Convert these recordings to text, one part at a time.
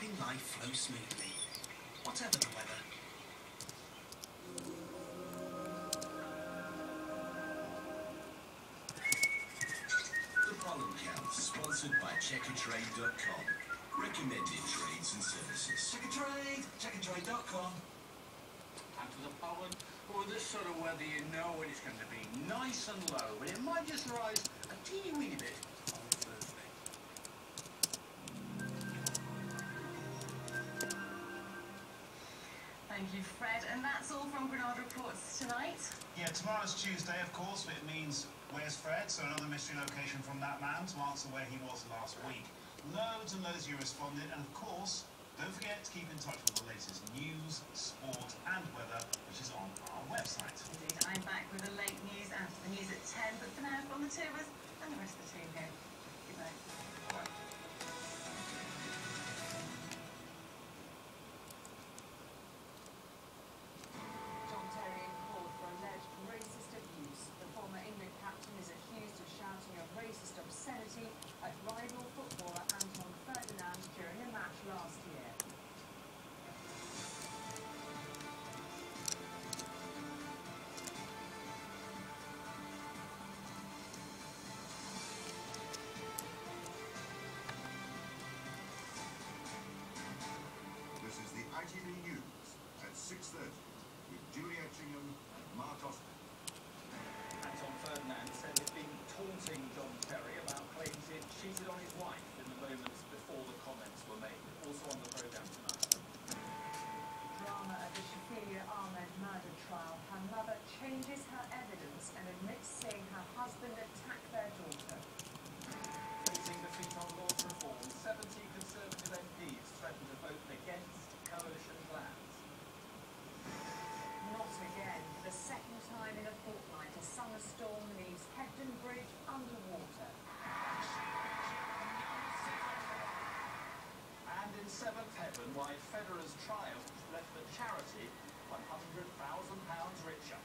helping life flow smoothly, whatever the weather. The Pollen Count, sponsored by checkertrade.com. Recommended trades and services. Checkertrade.com. And for the pollen, well, this sort of weather, you know when it's going to be nice and low, but it might just rise a teeny weeny bit on Thursday. Thank you, Fred. And that's all from Granada Reports tonight. Yeah, tomorrow's Tuesday, of course, but it means where's Fred? So another mystery location from that man to answer where he was last week. Loads and loads of you responded, and of course, don't forget to keep in touch with the latest news, sport and weather, which is on our website. Indeed, I'm back with the late news and the news at 10, but for now, from the two of us and the rest of the team here. Good night. Bye. John Terry in court for alleged racist abuse. The former England captain is accused of shouting a racist obscenity at rival footballer Anton Ferdinand during a match last year. This is the ITV News at 6:30 with Juliet Chingham and Mark Osborne. Anton Ferdinand said he'd been taunting John Terry about claims he'd cheated on his wife in the moments before the comments were made. Also on the programme tonight. Drama at the Sophie Ahmed murder trial. Her mother changes her evidence and admits seeing her husband attack their daughter. Facing defeat on laws reform, 70 Conservative MPs threatened to vote against coalition plans. Not again. For the second time in a fortnight, a summer storm leaves Hebden Bridge underwater. And in seventh heaven, why Federer's triumph left the charity £100,000 richer.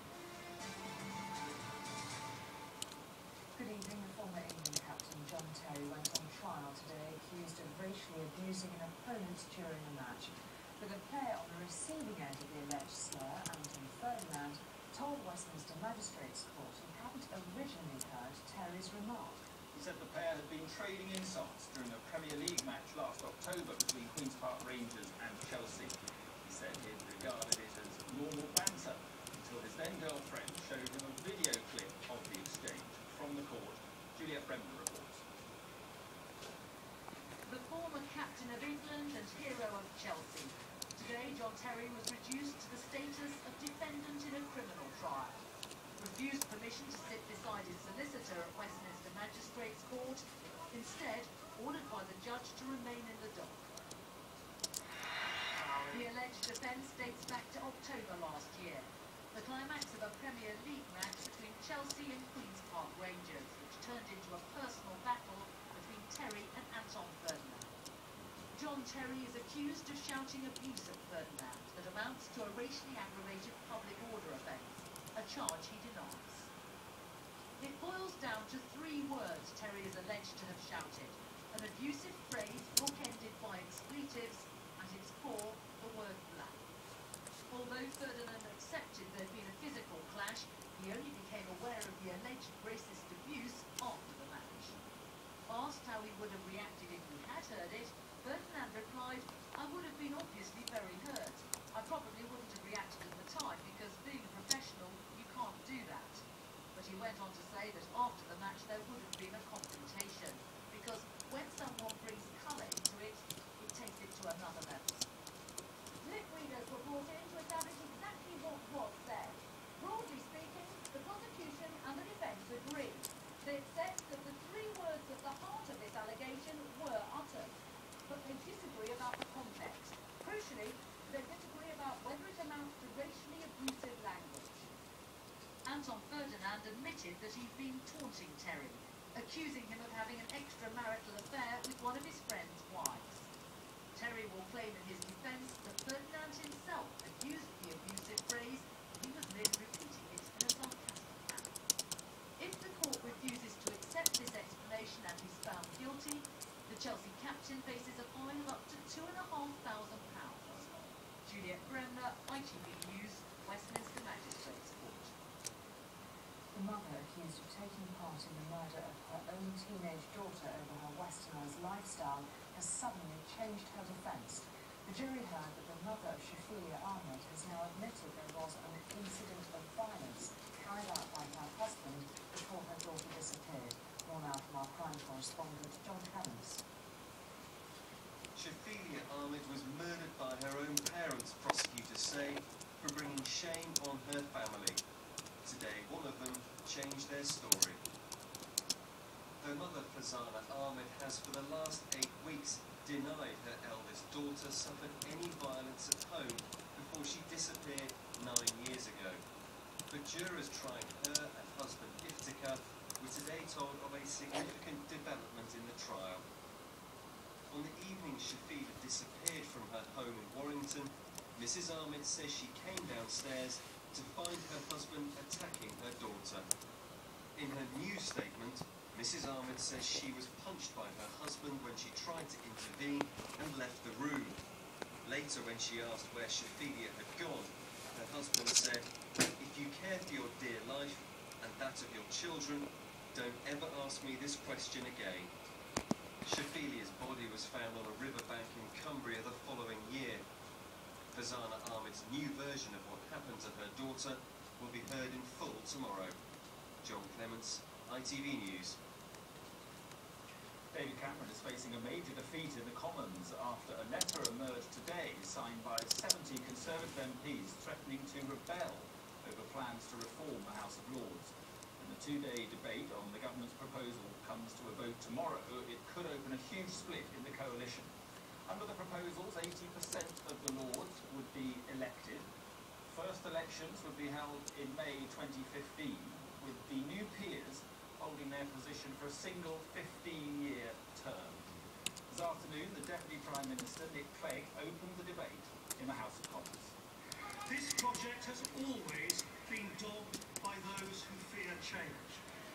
Good evening. The former England captain John Terry went on trial today accused of racially abusing an opponent during a match. But the player on the receiving end of the alleged slur, Anton Ferdinand, told Westminster Magistrates Court he hadn't originally heard Terry's remark. He said the pair had been trading insults during a Premier League match last October between Queen's Park Rangers and Chelsea. He said he'd regarded it as normal banter until his then-girlfriend showed him a video clip of the exchange. From the court, Juliet Bremner reports. The former captain of England and hero of Chelsea. Today, John Terry was reduced to the status of defendant in a criminal trial. Refused permission to sit beside his solicitor at Westminster Magistrates Court. Instead, ordered by the judge to remain in the dock. The alleged offence dates back to October last year, the climax of a Premier League match between Chelsea and Queen's Park Rangers, which turned into a personal battle between Terry and Anton Ferdinand. John Terry is accused of shouting abuse at Ferdinand that amounts to a racially aggravated public order offence, a charge he denies. It boils down to 3 words Terry is alleged to have shouted, an abusive phrase bookended by expletives, at its core, the word black. Although Ferdinand accepted there'd been a physical clash, he only became aware of the alleged racist abuse after the match. Asked how he would have reacted if he had heard it, Ferdinand replied, "I would have been obviously very hurt. I probably wouldn't have reacted at the time because being a professional, you can't do that." But he went on to say that after the match there would have been a confrontation, because when someone brings colour into it, it takes it to another level. Lip readers reported to establish exactly what was said. Broadly speaking, the prosecution and the defence agree. They accept that the 3 words at the heart of this allegation were uttered, but they disagree about the context. Crucially, they disagree about whether it amounts to racially abusive language. Anton Ferdinand admitted that he'd been taunting Terry, accusing him of having an extramarital affair with one of his friend's wives. Terry will claim in his defence that Ferdinand himself had used the abusive phrase, and he was merely repeating it in a sarcastic manner. If the court refuses to accept this explanation and he's found guilty, the The Chelsea captain faces a fine of up to £2,500. Juliet Bremner, ITV News, Westminster Magistrates Court. The mother accused of taking part in the murder of her own teenage daughter over her westernised lifestyle has suddenly changed her defence. The jury heard that the mother of Sophie Ahmed has now admitted there was an incident of violence carried out by her husband before her daughter disappeared. More now from our crime correspondent, John Clements. Sophie Ahmed was murdered by her own parents, prosecutors say, for bringing shame on her family. Today, one of them changed their story. Her mother, Fazana Ahmed, has for the last 8 weeks denied her eldest daughter suffered any violence at home before she disappeared 9 years ago. But jurors trying her and husband Iftikhar were today told of a significant development in the trial. On the evening Sophie had disappeared from her home in Warrington, Mrs. Ahmed says she came downstairs to find her husband attacking her daughter. In her news statement, Mrs. Ahmed says she was punched by her husband when she tried to intervene and left the room. Later, when she asked where Sophia had gone, her husband said, "If you care for your dear life and that of your children, don't ever ask me this question again." Sophilia's body was found on a riverbank in Cumbria the following year. Fazana Ahmed's new version of what happened to her daughter will be heard in full tomorrow. John Clements, ITV News. David Cameron is facing a major defeat in the Commons after a letter emerged today signed by 70 Conservative MPs threatening to rebel over plans to reform the House of Lords. When the two-day debate on the government's proposal comes to a vote tomorrow, it could open a huge split in the coalition. Under the proposals, 80% of the Lords would be elected. First elections would be held in May 2015, with the new peers holding their position for a single 15-year term. This afternoon, the Deputy Prime Minister, Nick Clegg, opened the debate in the House of Commons. This project has always been dogged by those who fear change.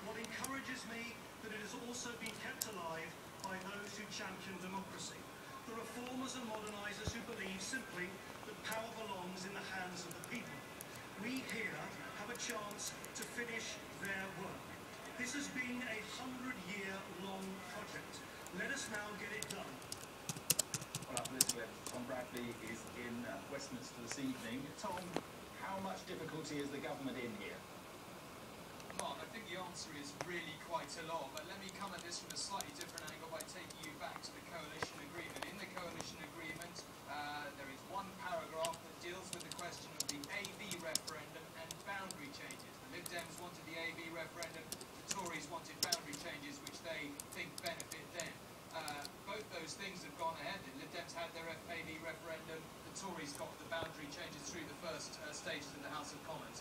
What encourages me that it has also been kept alive by those who champion democracy. The reformers and modernisers who believe simply that power belongs in the hands of the people. We here have a chance to finish their work. This has been a 100-year-long project. Let us now get it done. Well, up this way, Tom Bradley is in Westminster this evening. Tom, how much difficulty is the government in here? Mark, I think the answer is really quite a lot, but let me come at this from a slightly different angle by taking you back to the coalition agreement. In the coalition agreement, there is one paragraph that deals with the question of the AV referendum and boundary changes. The Lib Dems wanted the AV referendum, the Tories wanted boundary changes, which they think benefit them. Both those things have gone ahead. The Lib Dems had their AV referendum, the Tories got the boundary changes through the first stages in the House of Commons.